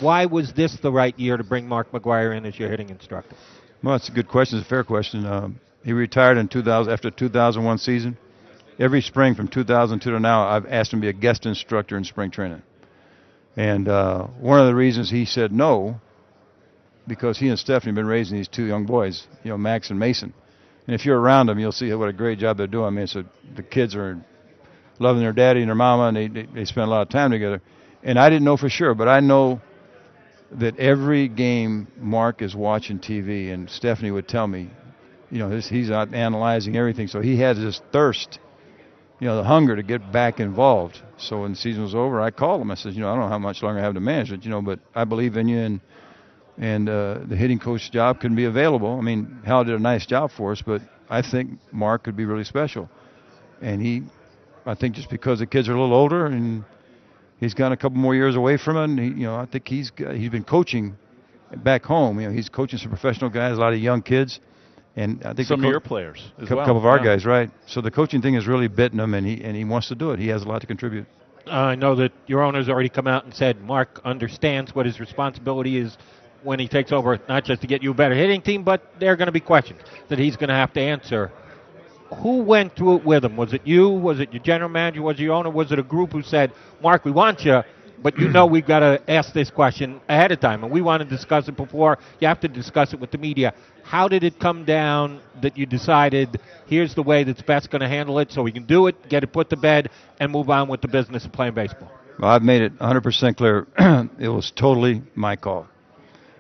Why was this the right year to bring Mark McGwire in as your hitting instructor? Well, it's a good question. It's a fair question. He retired in 2000 after the 2001 season. Every spring from 2002 to now, I've asked him to be a guest instructor in spring training. And one of the reasons he said no, because he and Stephanie have been raising these two young boys, Max and Mason. And if you're around them, you'll see what a great job they're doing. I mean, so the kids are loving their daddy and their mama, and they spend a lot of time together. And I didn't know for sure, but I know that every game Mark is watching TV, and Stephanie would tell me, he's out analyzing everything. So he has this thirst, the hunger to get back involved. So when the season was over, I called him. I said, I don't know how much longer I have to manage it, but I believe in you, and the hitting coach job can be available. I mean, Hal did a nice job for us, but I think Mark could be really special. And I think just because the kids are a little older and he's got a couple more years away from it, and I think he's been coaching back home. He's coaching some professional guys, a lot of young kids. And I think some of your players as well. A couple of our guys, right? So the coaching thing is really bitten him, and he wants to do it. He has a lot to contribute. I know that your owner's already come out and said Mark understands what his responsibility is when he takes over, not just to get you a better hitting team, but there are going to be questions that he's going to have to answer. Who went through it with him? Was it you? Was it your general manager? Was it your owner? Was it a group who said, Mark, we want you, but we've got to ask this question ahead of time, and we want to discuss it before you have to discuss it with the media? How did it come down that you decided here's the way that's best going to handle it so we can do it, get it put to bed, and move on with the business of playing baseball? Well, I've made it 100% clear. It was totally my call.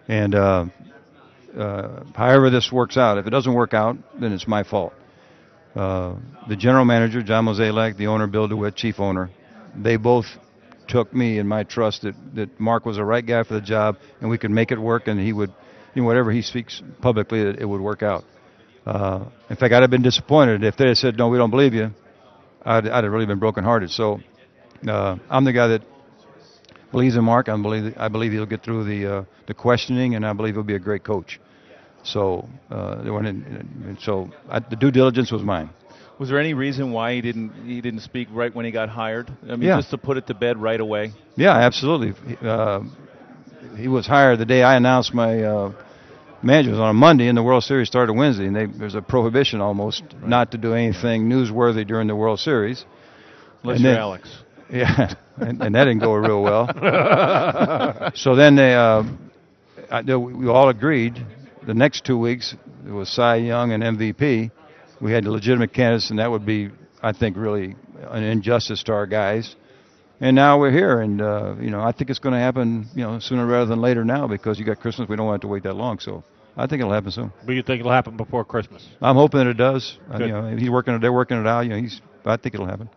And however this works out, if it doesn't work out, then it's my fault. The general manager, John Mozeliak, the owner, Bill DeWitt, chief owner, they both took me in my trust that Mark was the right guy for the job and we could make it work, and he would, whatever he speaks publicly, it would work out. In fact, I'd have been disappointed if they had said, no, we don't believe you. I'd have really been brokenhearted. So I'm the guy that believes in Mark. I believe he'll get through the questioning, and I believe he'll be a great coach. So the due diligence was mine. Was there any reason why he didn't speak right when he got hired? I mean, yeah. Just to put it to bed right away? Yeah, absolutely. He was hired the day I announced my manager. It was on a Monday, and the World Series started Wednesday, and there's a prohibition almost not to do anything newsworthy during the World Series. Unless you're Alex. Yeah, and that didn't go real well. So then we all agreed the next 2 weeks, it was Cy Young and MVP. We had the legitimate candidates, and that would be, I think, really an injustice to our guys. And now we're here, and I think it's going to happen, sooner rather than later now, because you got Christmas. We don't have to wait that long, so I think it'll happen soon. But you think it'll happen before Christmas? I'm hoping that it does. They're working it out. I think it'll happen.